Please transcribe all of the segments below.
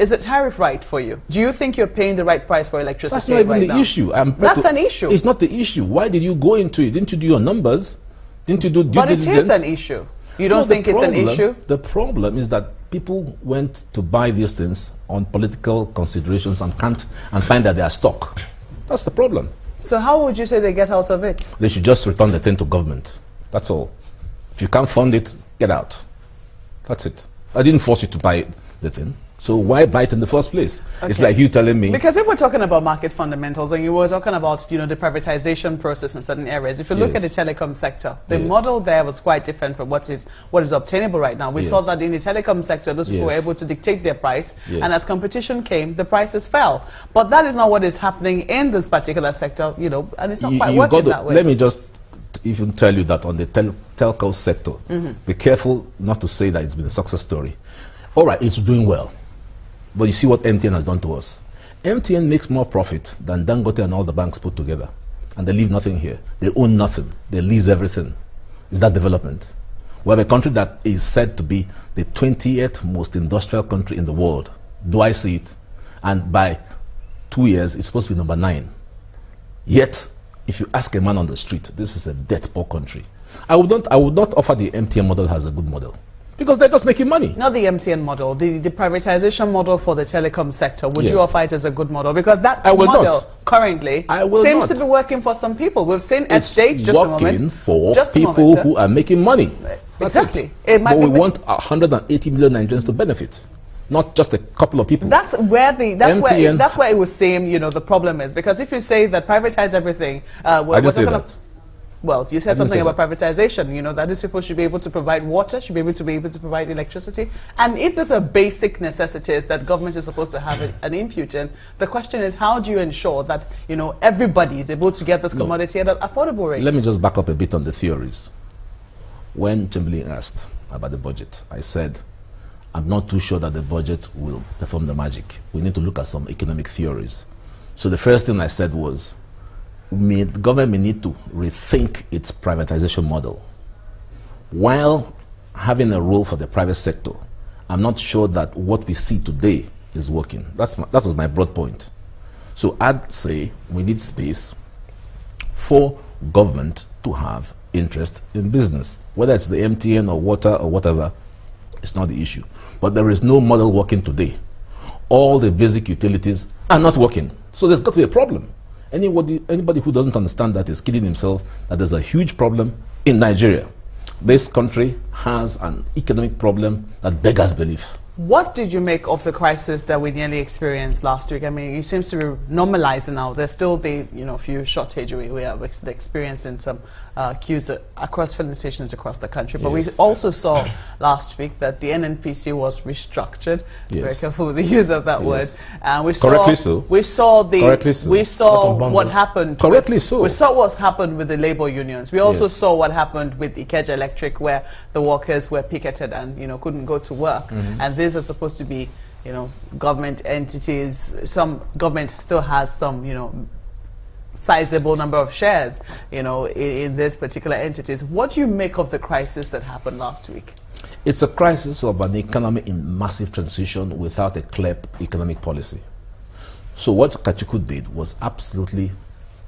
Is the tariff right for you? Do you think you're paying the right price for electricity? That's not even right the now? issue. That's an issue. It's not the issue. Why did you go into it? Didn't you do your numbers? Didn't you do due diligence? But it is an issue. You don't think it's an issue? The problem is that people went to buy these things on political considerations and find that they are stuck. That's the problem. So how would you say they get out of it? They should just return the thing to government. That's all. If you can't fund it, get out. That's it. I didn't force you to buy the thing. So why buy it in the first place? Okay. It's like you telling me... Because if we're talking about market fundamentals, and you were talking about, you know, the privatization process in certain areas, if you look at the telecom sector, the model there was quite different from what is obtainable right now. We saw that in the telecom sector, those people were able to dictate their price, and as competition came, the prices fell. But that is not what is happening in this particular sector, you know, and it's not quite working that way. Let me just even tell you that on the telco sector, be careful not to say that it's been a success story. All right, it's doing well. But you see what MTN has done to us. MTN makes more profit than Dangote and all the banks put together. And they leave nothing here. They own nothing. They lease everything. Is that development? We have a country that is said to be the 20th most industrial country in the world. Do I see it? And by 2 years, it's supposed to be number 9. Yet, if you ask a man on the street, this is a debt poor country. I would not offer the MTN model as a good model. Because they're just making money. Not the MTN model, the privatization model for the telecom sector. Would you offer it as a good model? Because that model currently seems to be working for some people. We've seen estates, just a moment. It's working for people who are making money. Exactly. But we want 180 million Nigerians to benefit. Not just a couple of people. That's where it was saying, you know, the problem is. Because if you say that privatize everything, I didn't say that. Well, you said something about privatization, you know, that these people should be able to provide water, should be able to provide electricity. And if there's a basic necessities that government is supposed to have an input in, the question is, how do you ensure that, you know, everybody is able to get this commodity at an affordable rate? Let me just back up a bit on the theories. When Chamberlain asked about the budget, I said, I'm not too sure that the budget will perform the magic. We need to look at some economic theories. So the first thing I said was, the government may need to rethink its privatization model. While having a role for the private sector, I'm not sure that what we see today is working. That was my broad point. So I'd say we need space for government to have interest in business. Whether it's the MTN or water or whatever, it's not the issue. But there is no model working today. All the basic utilities are not working. So there's got to be a problem. Anybody who doesn't understand that is kidding himself, that there's a huge problem in Nigeria. This country has an economic problem that beggars belief. What did you make of the crisis that we nearly experienced last week? I mean, it seems to be normalizing now. There's still the, you know, few shortage we are experiencing some queues across filling stations across the country. But we also saw last week that the NNPC was restructured. Very careful with the use of that word. And we saw what happened. We saw what happened with the labor unions. We also saw what happened with Ikeja Electric, where the workers were picketed and, you know, couldn't go to work. And these are supposed to be, you know, government entities. Some government still has some, you know, sizable number of shares, you know, in these particular entities. What do you make of the crisis that happened last week? It's a crisis of an economy in massive transition without a clear economic policy. So what Kachuku did was absolutely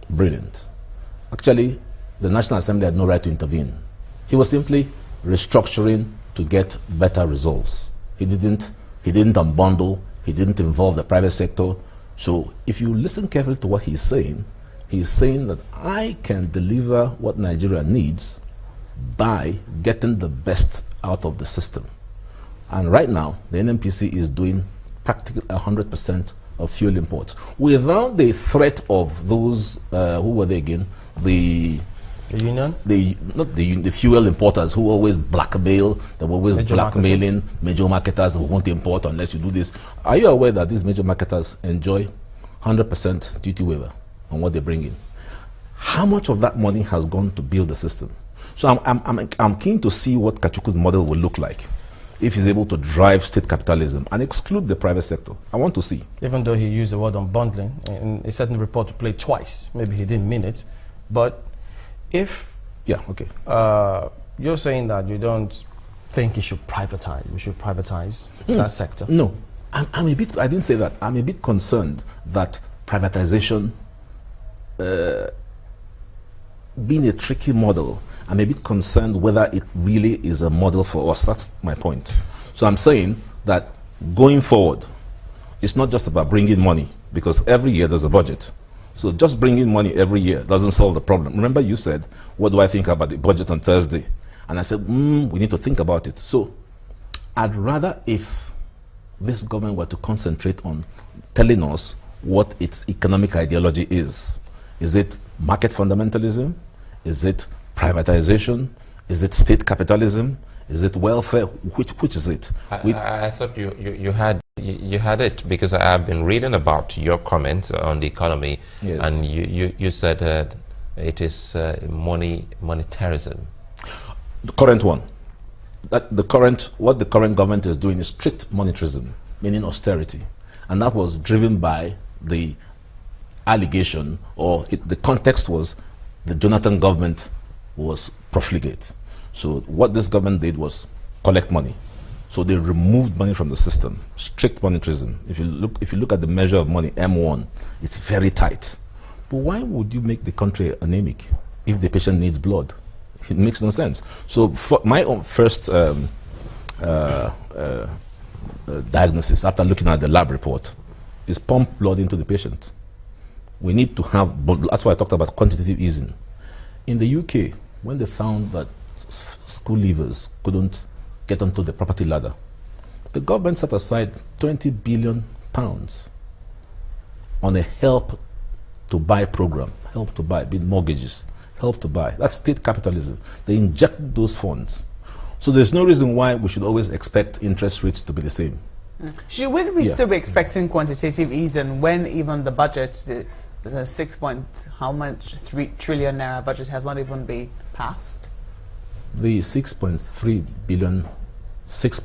brilliant. Actually, the National Assembly had no right to intervene. He was simply restructuring to get better results. He didn't unbundle, he didn't involve the private sector. So if you listen carefully to what he's saying that I can deliver what Nigeria needs by getting the best out of the system. And right now, the NNPC is doing practically 100% of fuel imports without the threat of those, who were they again? The union? The fuel importers who always blackmail, they were always blackmailing major marketers who won't import unless you do this. Are you aware that these major marketers enjoy 100% duty waiver on what they bring in? How much of that money has gone to build the system? So I'm keen to see what Kachuku's model will look like if he's able to drive state capitalism and exclude the private sector. I want to see. Even though he used the word unbundling, in a certain report to play twice, maybe he didn't mean it, but if you're saying that you don't think we should privatize that sector. No, I'm a bit, I didn't say that. I'm a bit concerned that privatization, being a tricky model, I'm a bit concerned whether it really is a model for us. That's my point. So I'm saying that going forward, it's not just about bringing money, because every year there's a budget. So just bringing money every year doesn't solve the problem. Remember you said, what do I think about the budget on Thursday? And I said, we need to think about it. So I'd rather if this government were to concentrate on telling us what its economic ideology is. Is it market fundamentalism? Is it privatization? Is it state capitalism? Is it welfare? Which is it? I thought you had it, because I have been reading about your comments on the economy, yes. And you said it is monetarism. The current one. What the current government is doing is strict monetarism, meaning austerity, and that was driven by the allegation, or the context was the Jonathan government was profligate. So what this government did was collect money. So they removed money from the system, strict monetarism. If you look at the measure of money, M1, it's very tight. But why would you make the country anemic if the patient needs blood? It makes no sense. So for my own first diagnosis after looking at the lab report is pump blood into the patient. We need to have, that's why I talked about quantitative easing. In the UK, when they found that school leavers couldn't get onto the property ladder, the government set aside £20 billion on a help to buy program, help to buy, be mortgages, help to buy. That's state capitalism. They inject those funds. So there's no reason why we should always expect interest rates to be the same. Should we still be expecting quantitative easing when even the budget, the 3 trillion naira budget has not even been passed? The 6.3 billion, 6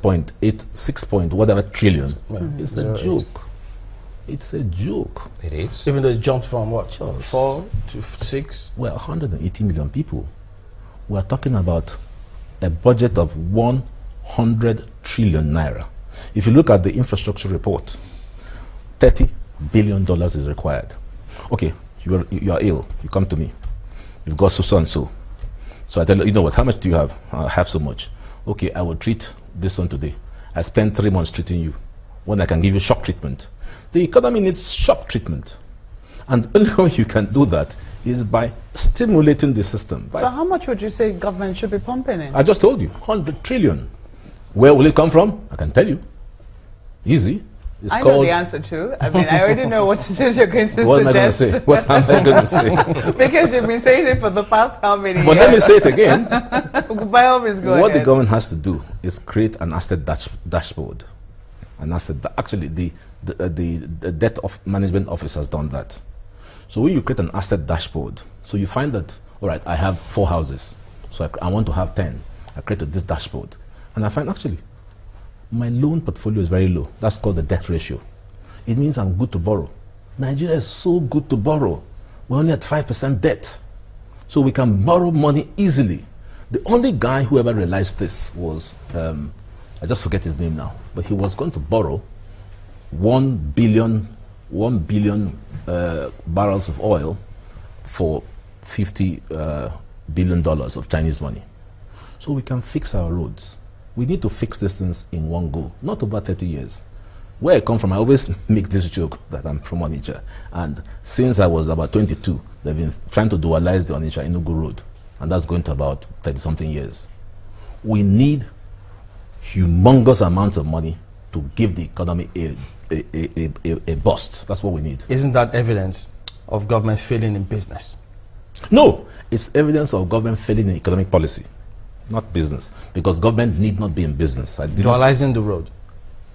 whatever trillion is a joke. It's a joke. It is. Even though it's jumped from what, 4 to 6? Well, 180 million people. We're talking about a budget of 100 trillion naira. If you look at the infrastructure report, $30 billion is required. Okay, you are ill. You come to me. You've got so and so. So I tell you, you know what, how much do you have? I have so much. Okay, I will treat this one today. I spent 3 months treating you. When I can give you shock treatment. The economy needs shock treatment. And the only way you can do that is by stimulating the system. So how much would you say government should be pumping in? I just told you, 100 trillion. Where will it come from? I can tell you. Easy. I know the answer to. I mean, I already know what it is you're going to what suggest. What am I going to say? Because you've been saying it for the past how many years? But let me say it again. By all means, go ahead. What the government has to do is create an asset dashboard. An asset. Actually, the debt of management office has done that. So when you create an asset dashboard, so you find that, all right, I have 4 houses, so I want to have 10. I created this dashboard, and I find actually my loan portfolio is very low. That's called the debt ratio. It means I'm good to borrow. Nigeria is so good to borrow. We're only at 5% debt. So we can borrow money easily. The only guy who ever realized this was, I just forget his name now, but he was going to borrow 1 billion barrels of oil for $50 billion of Chinese money. So we can fix our roads. We need to fix these things in one go, not over 30 years. Where I come from, I always make this joke that I'm from Onitsha. And since I was about 22, they've been trying to dualize the Onitsha-Enugu road. And that's going to about 30-something years. We need humongous amounts of money to give the economy a boost. That's what we need. Isn't that evidence of government failing in business? No, it's evidence of government failing in economic policy. Not business, because government need not be in business. Dualizing the road?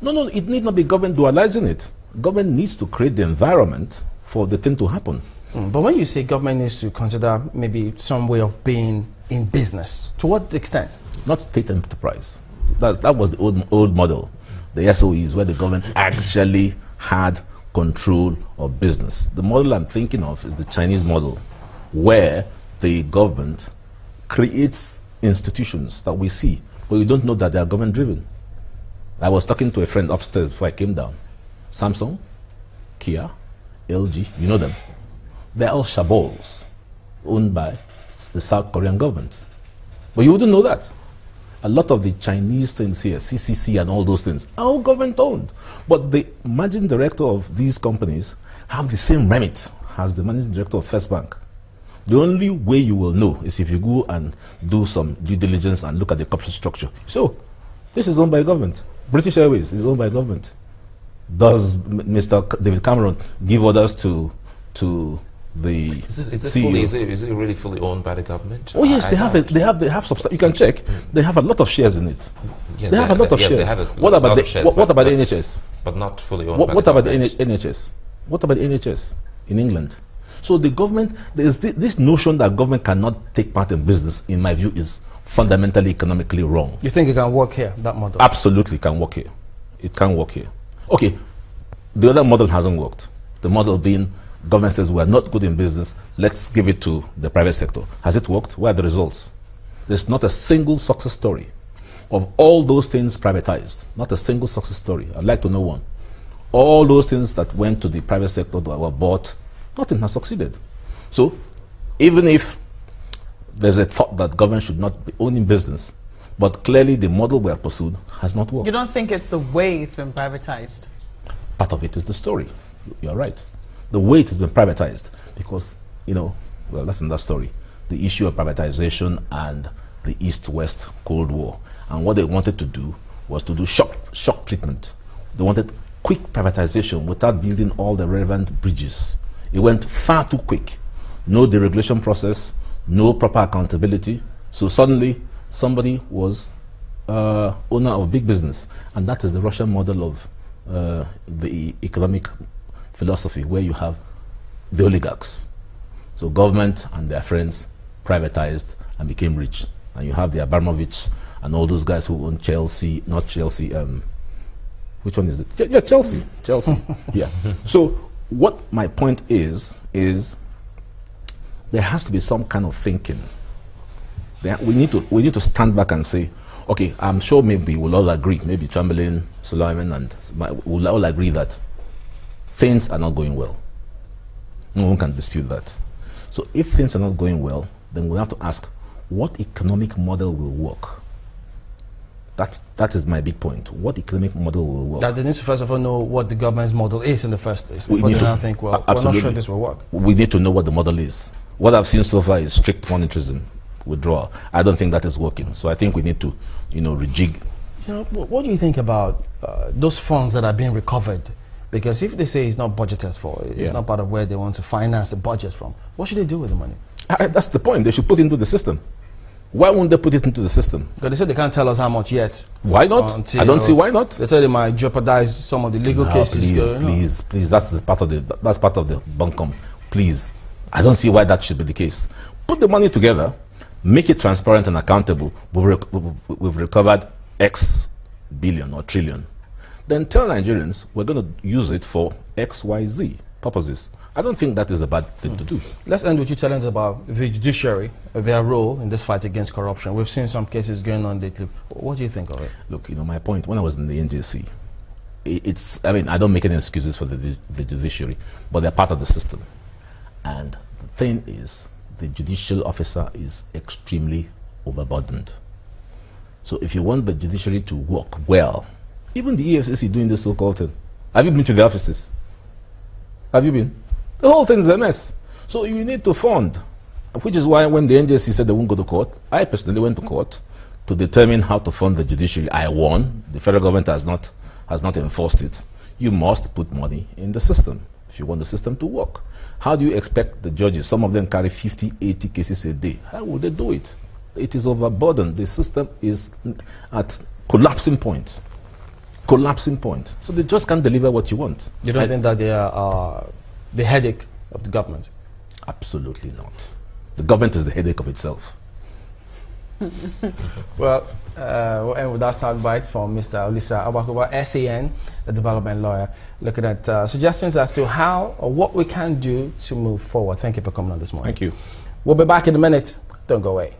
No, it need not be government dualizing it. Government needs to create the environment for the thing to happen. But when you say government needs to consider maybe some way of being in business, to what extent? Not state enterprise. That was the old model, the SOEs, where the government actually had control of business. The model I'm thinking of is the Chinese model, where the government creates institutions that we see, but we don't know that they are government driven. I was talking to a friend upstairs before I came down. Samsung, Kia, LG, you know them. They're all chabols owned by the South Korean government. But you wouldn't know that. A lot of the Chinese things here, CCC and all those things, are all government owned. But the managing director of these companies have the same remit as the managing director of First Bank. The only way you will know is if you go and do some due diligence and look at the corporate structure. So, this is owned by government. British Airways is owned by government. Does Mr. David Cameron give orders to the CEO? Is it really fully owned by the government? Oh yes, they have you can check. They have a lot of shares in it. Yeah, they have a lot of shares. What about the NHS? But not fully owned. What about the NHS? What about the NHS in England? So the government, there's this notion that government cannot take part in business, in my view, is fundamentally economically wrong. You think it can work here, that model? Absolutely can work here. It can work here. Okay, the other model hasn't worked. The model being government says we are not good in business, let's give it to the private sector. Has it worked? Where are the results? There's not a single success story of all those things privatized. Not a single success story. I'd like to know one. All those things that went to the private sector that were bought, nothing has succeeded. So, even if there's a thought that government should not be owning business, but clearly the model we have pursued has not worked. You don't think it's the way it's been privatized? Part of it is the story. You're right. The way it has been privatized, because, well, that's another story. The issue of privatization and the East-West Cold War. And what they wanted to do was to do shock treatment. They wanted quick privatization without building all the relevant bridges. It went far too quick. No deregulation process, no proper accountability. So suddenly, somebody was owner of big business. And that is the Russian model of the economic philosophy, where you have the oligarchs. So government and their friends privatized and became rich. And you have the Abramovich and all those guys who own Chelsea, not Chelsea, which one is it? Yeah, Chelsea. Yeah. So what my point is there has to be some kind of thinking. We need to stand back and say, okay, I'm sure maybe we'll all agree, maybe Chamberlain, Sulaiman, and we'll all agree that things are not going well. No one can dispute that. So if things are not going well, then we'll have to ask, what economic model will work? That is my big point. What economic model will work? That they need to first of all know what the government's model is in the first place before they now think, well, we're not sure this will work. We need to know what the model is. What I've seen so far is strict monetarism, withdrawal. I don't think that is working. So I think we need to, rejig. What do you think about those funds that are being recovered? Because if they say it's not budgeted for, it's not part of where they want to finance the budget from, what should they do with the money? That's the point. They should put it into the system. Why won't they put it into the system? Because they said they can't tell us how much yet. Why not? I don't see why not. They said they might jeopardize some of the legal cases. Please, that's part of the bunkum. Please, I don't see why that should be the case. Put the money together, make it transparent and accountable. We've recovered X billion or trillion. Then tell Nigerians we're going to use it for X, Y, Z purposes. I don't think that is a bad thing to do. Let's end with you telling us about the judiciary, their role in this fight against corruption. We've seen some cases going on lately. What do you think of it? Look, my point, when I was in the NJC, I don't make any excuses for the judiciary, but they're part of the system. And the thing is, the judicial officer is extremely overburdened. So if you want the judiciary to work well, even the EFCC doing this so-called thing, have you been to the offices? Have you been? The whole thing is a mess. So you need to fund, which is why when the NJC said they won't go to court, I personally went to court to determine how to fund the judiciary. I won. The federal government has not enforced it. You must put money in the system if you want the system to work. How do you expect the judges? Some of them carry 50, 80 cases a day. How will they do it? It is overburdened. The system is at collapsing point. So they just can't deliver what you want. You don't think that they are the headache of the government? Absolutely not. The government is the headache of itself. Well, we'll end with that soundbite from Mr. Olisa Agbakoba, SAN, a development lawyer, looking at suggestions as to how or what we can do to move forward. Thank you for coming on this morning. Thank you. We'll be back in a minute. Don't go away.